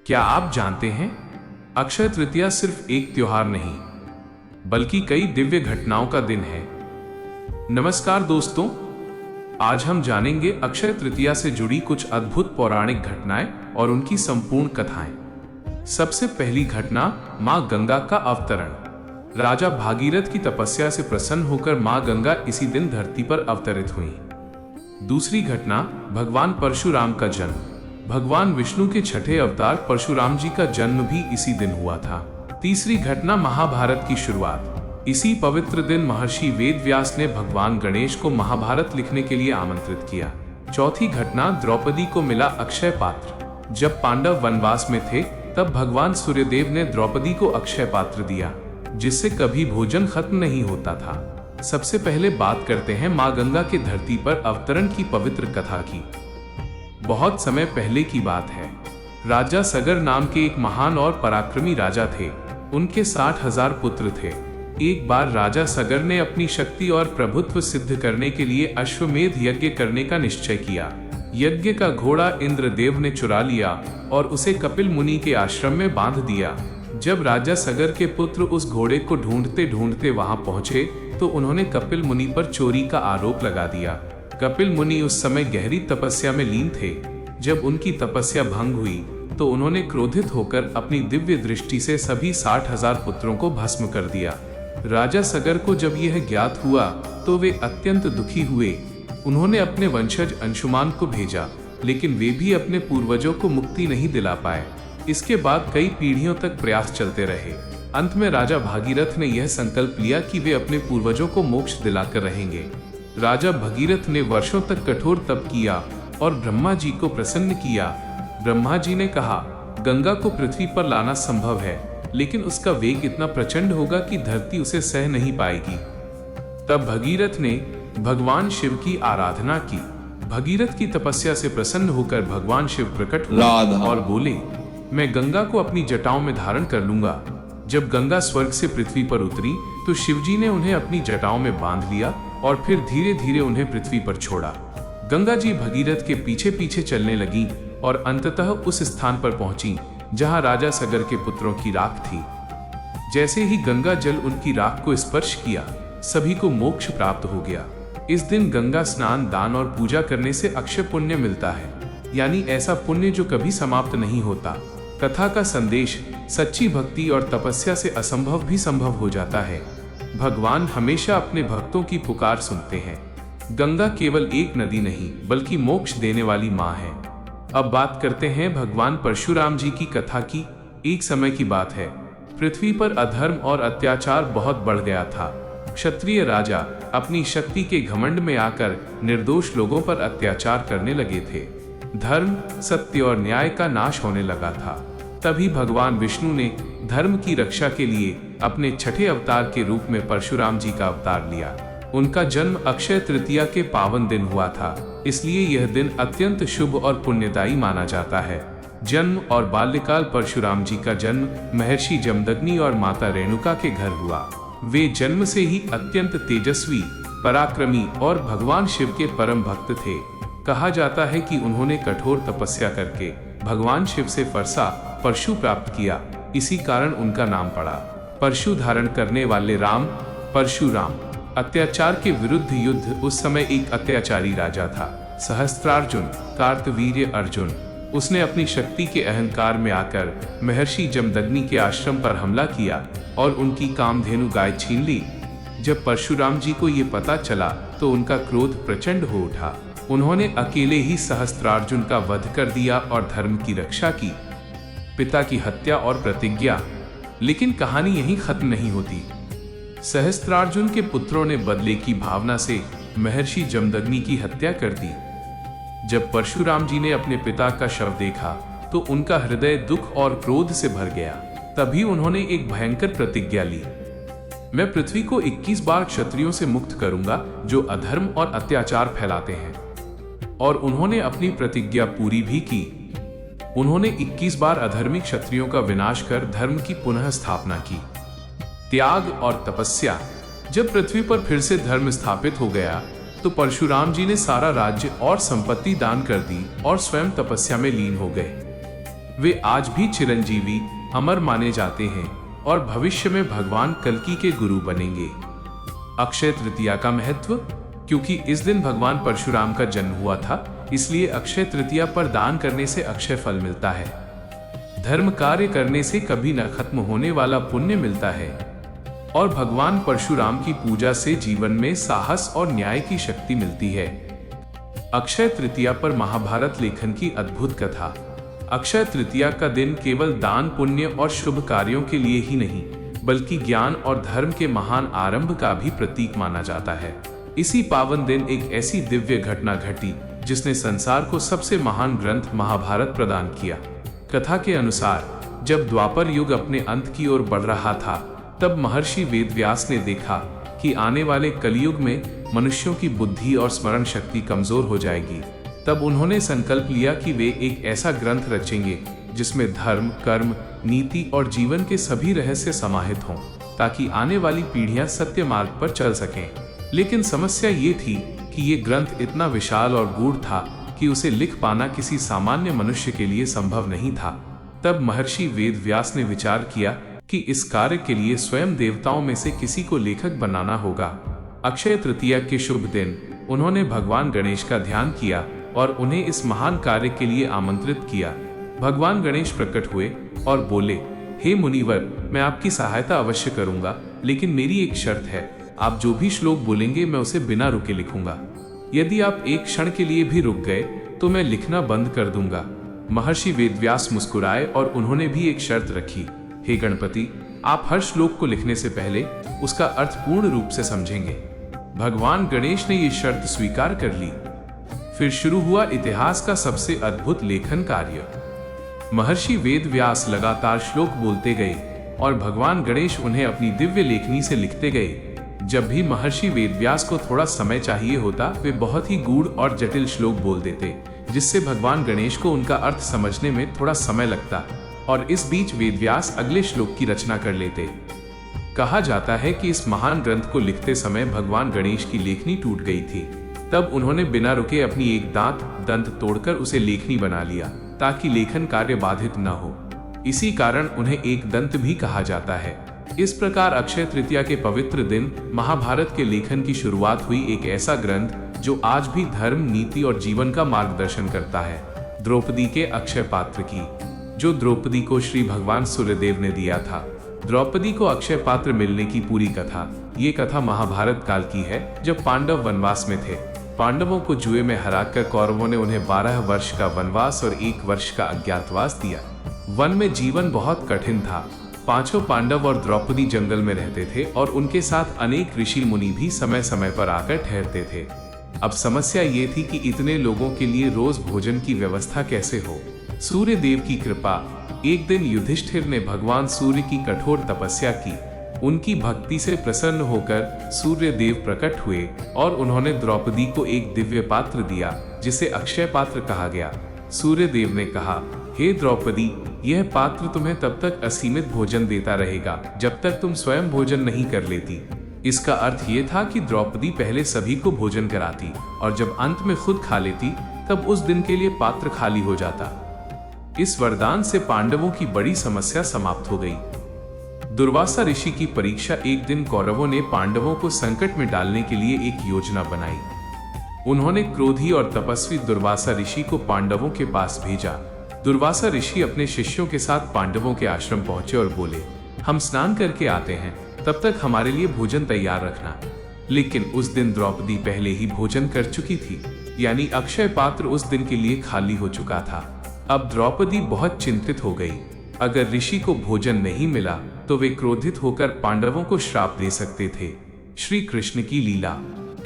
क्या आप जानते हैं, अक्षय तृतीया सिर्फ एक त्योहार नहीं बल्कि कई दिव्य घटनाओं का दिन है। नमस्कार दोस्तों, आज हम जानेंगे अक्षय तृतीया से जुड़ी कुछ अद्भुत पौराणिक घटनाएं और उनकी संपूर्ण कथाएं। सबसे पहली घटना, मां गंगा का अवतरण। राजा भागीरथ की तपस्या से प्रसन्न होकर मां गंगा इसी दिन धरती पर अवतरित हुई। दूसरी घटना, भगवान परशुराम का जन्म। भगवान विष्णु के छठे अवतार परशुराम जी का जन्म भी इसी दिन हुआ था। तीसरी घटना, महाभारत की शुरुआत। इसी पवित्र दिन महर्षि वेद व्यास ने भगवान गणेश को महाभारत लिखने के लिए आमंत्रित किया। चौथी घटना, द्रौपदी को मिला अक्षय पात्र। जब पांडव वनवास में थे तब भगवान सूर्यदेव ने द्रौपदी को अक्षय पात्र दिया, जिससे कभी भोजन खत्म नहीं होता था। सबसे पहले बात करते हैं मां गंगा के धरती पर अवतरण की पवित्र कथा की। बहुत समय पहले की बात है। राजा सगर नाम के एक महान और पराक्रमी राजा थे। उनके 60,000 पुत्र थे। एक बार राजा सगर ने अपनी शक्ति और प्रभुत्व सिद्ध करने के लिए अश्वमेध यज्ञ करने का निश्चय किया। यज्ञ का घोड़ा इंद्रदेव ने चुरा लिया और उसे कपिल मुनि के आश्रम में बांध दिया। जब राजा सगर के पुत्र उस घोड़े को ढूंढते ढूंढते वहां पहुंचे तो उन्होंने कपिल मुनि पर चोरी का आरोप लगा दिया। कपिल मुनि उस समय गहरी तपस्या में लीन थे। जब उनकी तपस्या भंग हुई तो उन्होंने क्रोधित होकर अपनी दिव्य दृष्टि से सभी 60,000 पुत्रों को भस्म कर दिया। राजा सगर को जब यह ज्ञात हुआ तो वे अत्यंत दुखी हुए। उन्होंने अपने वंशज अंशुमान को भेजा, लेकिन वे भी अपने पूर्वजों को मुक्ति नहीं दिला पाए। इसके बाद कई पीढ़ियों तक प्रयास चलते रहे। अंत में राजा भागीरथ ने यह संकल्प लिया कि वे अपने पूर्वजों को मोक्ष दिलाकर रहेंगे। राजा भगीरथ ने वर्षों तक कठोर तप किया और ब्रह्मा जी को प्रसन्न किया। ब्रह्मा जी ने कहा, गंगा को पृथ्वी पर लाना संभव है, लेकिन उसका वेग इतना प्रचंड होगा कि धरती उसे सह नहीं पाएगी। तब भगीरथ ने भगवान शिव की आराधना की। भगीरथ की तपस्या से प्रसन्न होकर भगवान शिव प्रकट हुए और बोले, मैं गंगा को अपनी जटाओं में धारण कर लूंगा। जब गंगा स्वर्ग से पृथ्वी पर उतरी तो शिवजी ने उन्हें अपनी जटाओं में बांध लिया और फिर धीरे धीरे उन्हें पृथ्वी पर छोड़ा। गंगा जी भगीरथ के पीछे पीछे चलने लगी और अंततः उस स्थान पर पहुंची जहां राजा सगर के पुत्रों की राख थी। जैसे ही गंगा जल उनकी राख को स्पर्श किया, सभी को मोक्ष प्राप्त हो गया। इस दिन गंगा स्नान, दान और पूजा करने से अक्षय पुण्य मिलता है, यानी ऐसा पुण्य जो कभी समाप्त नहीं होता। कथा का संदेश, सच्ची भक्ति और तपस्या से असंभव भी संभव हो जाता है। भगवान हमेशा अपने भक्तों की पुकार सुनते हैं। गंगा केवल एक नदी नहीं बल्कि मोक्ष देने वाली मां है। अब बात करते हैं भगवान परशुराम जी की कथा की। एक समय की बात है, पृथ्वी पर अधर्म और अत्याचार बहुत बढ़ गया था। क्षत्रिय राजा अपनी शक्ति के घमंड में आकर निर्दोष लोगों पर अत्याचार करने लगे थे। धर्म, सत्य और न्याय का नाश होने लगा था। तभी भगवान विष्णु ने धर्म की रक्षा के लिए अपने छठे अवतार के रूप में परशुराम जी का अवतार लिया। उनका जन्म अक्षय तृतीया के पावन दिन हुआ था, इसलिए यह दिन अत्यंत शुभ और पुण्यदायी माना जाता है। जन्म और बाल्यकाल, परशुराम जी का जन्म महर्षि जमदग्नि और माता रेणुका के घर हुआ। वे जन्म से ही अत्यंत तेजस्वी, पराक्रमी और भगवान शिव के परम भक्त थे। कहा जाता है कि उन्होंने कठोर तपस्या करके भगवान शिव से फरसा परशु प्राप्त किया। इसी कारण उनका नाम पड़ा। परशु धारण करने वाले राम, परशुराम। अत्याचार के विरुद्ध युद्ध। उस समय एक अत्याचारी राजा था, सहस्त्रार्जुन, कार्तवीर्य अर्जुन। उसने अपनी शक्ति के अहंकार में आकर महर्षि जमदग्नि के आश्रम पर हमला किया और उनकी कामधेनु गाय छीन ली। जब परशुराम जी को ये पता चला तो उनका क्रोध प्रचंड हो उठा। उन्होंने अकेले ही सहस्त्रार्जुन का वध कर दिया और धर्म की रक्षा की। पिता की हत्या और प्रतिज्ञा। लेकिन कहानी यहीं खत्म नहीं होती। सहस्त्रार्जुन के पुत्रों ने बदले की भावना से महर्षि जमदग्नि की हत्या कर दी। जब परशुराम जी ने अपने पिता का शव देखा तो उनका हृदय दुख और क्रोध से भर गया। तभी उन्होंने एक भयंकर प्रतिज्ञा ली, मैं पृथ्वी को 21 बार क्षत्रियों से मुक्त करूंगा जो अधर्म और अत्याचार फैलाते हैं। और उन्होंने अपनी प्रतिज्ञा पूरी भी की। उन्होंने 21 बार अधर्मी क्षत्रियों का विनाश कर धर्म की पुनः स्थापना की। त्याग और तपस्या। जब पृथ्वी पर फिर से धर्म स्थापित हो गया तो परशुराम जी ने सारा राज्य और संपत्ति दान कर दी और स्वयं तपस्या में लीन हो गए। वे आज भी चिरंजीवी अमर माने जाते हैं और भविष्य में भगवान कल्कि के गुरु बनेंगे। अक्षय तृतीया का महत्व। क्योंकि इस दिन भगवान परशुराम का जन्म हुआ था, इसलिए अक्षय तृतीया पर दान करने से अक्षय फल मिलता है। धर्म कार्य करने से कभी न खत्म होने वाला पुण्य मिलता है और भगवान परशुराम की पूजा से जीवन में साहस और न्याय की शक्ति मिलती है। अक्षय तृतीया पर महाभारत लेखन की अद्भुत कथा। अक्षय तृतीया का दिन केवल दान पुण्य और शुभ कार्यों के लिए ही नहीं, बल्कि ज्ञान और धर्म के महान आरंभ का भी प्रतीक माना जाता है। इसी पावन दिन एक ऐसी दिव्य घटना घटी जिसने संसार को सबसे महान ग्रंथ महाभारत प्रदान किया। कथा के अनुसार जब द्वापर युग अपने अंत की ओर बढ़ रहा था, तब महर्षि वेदव्यास ने देखा कि आने वाले कलयुग में मनुष्यों की बुद्धि और स्मरण शक्ति कमजोर हो जाएगी। तब उन्होंने संकल्प लिया कि वे एक ऐसा ग्रंथ रचेंगे जिसमें धर्म, कर्म, नीति और जीवन के सभी रहस्य समाहित हों, ताकि आने वाली पीढ़ियां सत्य मार्ग पर चल सकें। लेकिन समस्या ये थी कि ये ग्रंथ इतना विशाल और गूढ़ था कि उसे लिख पाना किसी सामान्य मनुष्य के लिए संभव नहीं था। तब महर्षि वेदव्यास ने विचार किया कि इस कार्य के लिए स्वयं देवताओं में से किसी को लेखक बनाना होगा। अक्षय तृतीया के शुभ दिन उन्होंने भगवान गणेश का ध्यान किया और उन्हें इस महान कार्य के लिए आमंत्रित किया। भगवान गणेश प्रकट हुए और बोले, हे मुनिवर, मैं आपकी सहायता अवश्य करूंगा, लेकिन मेरी एक शर्त है। आप जो भी श्लोक बोलेंगे मैं उसे बिना रुके लिखूंगा। यदि आप एक क्षण के लिए भी रुक गए तो मैं लिखना बंद कर दूंगा। महर्षि वेदव्यास मुस्कुराए और उन्होंने भी एक शर्त रखी, हे गणपति, आप हर श्लोक को लिखने से पहले उसका अर्थ पूर्ण रूप से समझेंगे। भगवान गणेश ने ये शर्त स्वीकार कर ली। फिर शुरू हुआ इतिहास का सबसे अद्भुत लेखन कार्य। महर्षि वेदव्यास लगातार श्लोक बोलते गए और भगवान गणेश उन्हें अपनी दिव्य लेखनी से लिखते गए। जब भी महर्षि वेदव्यास को थोड़ा समय चाहिए होता, वे बहुत ही गूढ़ और जटिल श्लोक बोल देते, जिससे भगवान गणेश को उनका अर्थ समझने में थोड़ा समय लगता और इस बीच वेदव्यास अगले श्लोक की रचना कर लेते। कहा जाता है कि इस महान ग्रंथ को लिखते समय भगवान गणेश की लेखनी टूट गई थी। तब उन्होंने बिना रुके अपनी एक दंत तोड़कर उसे लेखनी बना लिया, ताकि लेखन कार्य बाधित न हो। इसी कारण उन्हें एक दंत भी कहा जाता है। इस प्रकार अक्षय तृतीया के पवित्र दिन महाभारत के लेखन की शुरुआत हुई, एक ऐसा ग्रंथ जो आज भी धर्म, नीति और जीवन का मार्गदर्शन करता है। द्रौपदी के अक्षय पात्र की, जो द्रौपदी को श्री भगवान सूर्यदेव ने दिया था। द्रौपदी को अक्षय पात्र मिलने की पूरी कथा, ये कथा महाभारत काल की है, जब पांडव वनवास में थे। पांडवों को जुए में हराकर कौरवों ने उन्हें 12 वर्ष का वनवास और 1 वर्ष का अज्ञातवास दिया। वन में जीवन बहुत कठिन था। पांचों पांडव और द्रौपदी जंगल में रहते थे और उनके साथ अनेक ऋषि मुनि भी समय समय पर आकर ठहरते थे। अब समस्या ये थी कि इतने लोगों के लिए रोज भोजन की व्यवस्था कैसे हो। सूर्य देव की कृपा। एक दिन युधिष्ठिर ने भगवान सूर्य की कठोर तपस्या की। उनकी भक्ति से प्रसन्न होकर सूर्य देव प्रकट हुए और उन्होंने द्रौपदी को एक दिव्य पात्र दिया, जिसे अक्षय पात्र कहा गया। सूर्य देव ने कहा, हे द्रौपदी, यह पात्र तुम्हें तब तक असीमित भोजन देता रहेगा जब तक तुम स्वयं भोजन नहीं कर लेती। इसका अर्थ ये था कि द्रौपदी पहले सभी को भोजन कराती और जब अंत में खुद खा लेती, तब उस दिन के लिए पात्र खाली हो जाता। इस वरदान से पांडवों की बड़ी समस्या समाप्त हो गई। दुर्वासा ऋषि की परीक्षा। एक दिन कौरवों ने पांडवों को संकट में डालने के लिए एक योजना बनाई। उन्होंने क्रोधी और तपस्वी दुर्वासा ऋषि को पांडवों के पास भेजा। दुर्वासा ऋषि अपने शिष्यों के साथ पांडवों के आश्रम पहुंचे और बोले, हम स्नान करके आते हैं, तब तक हमारे लिए भोजन तैयार रखना। लेकिन उस दिन द्रौपदी पहले ही भोजन कर चुकी थी, यानी अक्षय पात्र उस दिन के लिए खाली हो चुका था। अब द्रौपदी बहुत चिंतित हो गई। अगर ऋषि को भोजन नहीं मिला तो वे क्रोधित होकर पांडवों को श्राप दे सकते थे। श्री कृष्ण की लीला।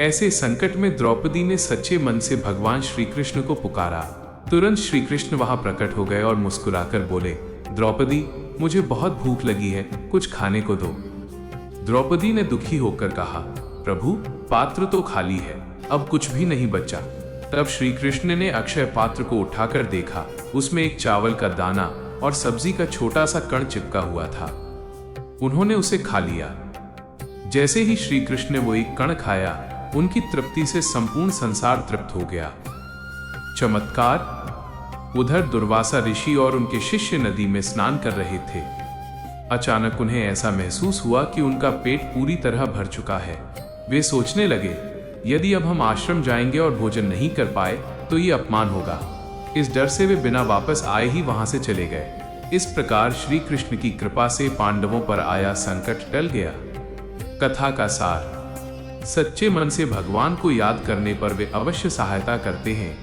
ऐसे संकट में द्रौपदी ने सच्चे मन से भगवान श्री कृष्ण को पुकारा। तुरंत श्री कृष्ण वहां प्रकट हो गए और मुस्कुराकर बोले, द्रौपदी, मुझे बहुत भूख लगी है, कुछ खाने को दो। द्रौपदी ने दुखी होकर कहा, प्रभु, पात्र तो खाली है, अब कुछ भी नहीं बचा। तब श्री कृष्ण ने अक्षय पात्र को उठाकर देखा। उसमें एक चावल का दाना और सब्जी का छोटा सा कण चिपका हुआ था। उन्होंने उसे खा लिया। जैसे ही श्री कृष्ण ने वो एक कण खाया, उनकी तृप्ति से संपूर्ण संसार तृप्त हो गया। चमत्कार। उधर दुर्वासा ऋषि और उनके शिष्य नदी में स्नान कर रहे थे। अचानक उन्हें ऐसा महसूस हुआ कि उनका पेट पूरी तरह भर चुका है। वे सोचने लगे, यदि अब हम आश्रम जाएंगे और भोजन नहीं कर पाए तो ये अपमान होगा। इस डर से वे बिना वापस आए ही वहां से चले गए। इस प्रकार श्री कृष्ण की कृपा से पांडवों पर आया संकट टल गया। कथा का सार: सच्चे मन से भगवान को याद करने पर वे अवश्य सहायता करते हैं।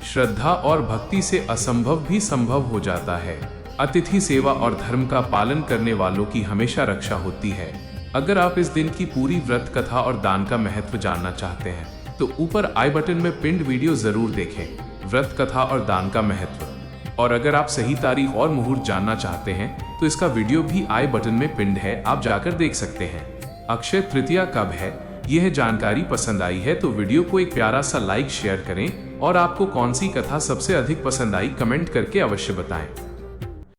श्रद्धा और भक्ति से असंभव भी संभव हो जाता है। अतिथि सेवा और धर्म का पालन करने वालों की हमेशा रक्षा होती है। अगर आप इस दिन की पूरी व्रत कथा और दान का महत्व जानना चाहते हैं तो ऊपर आई बटन में पिंड वीडियो जरूर देखें। व्रत कथा और दान का महत्व। और अगर आप सही तारीख और मुहूर्त जानना चाहते हैं तो इसका वीडियो भी आई बटन में पिंड है, आप जाकर देख सकते हैं। अक्षय तृतीया कब है, यह जानकारी पसंद आई है तो वीडियो को एक प्यारा सा लाइक शेयर करें और आपको कौन सी कथा सबसे अधिक पसंद आई कमेंट करके अवश्य बताएं।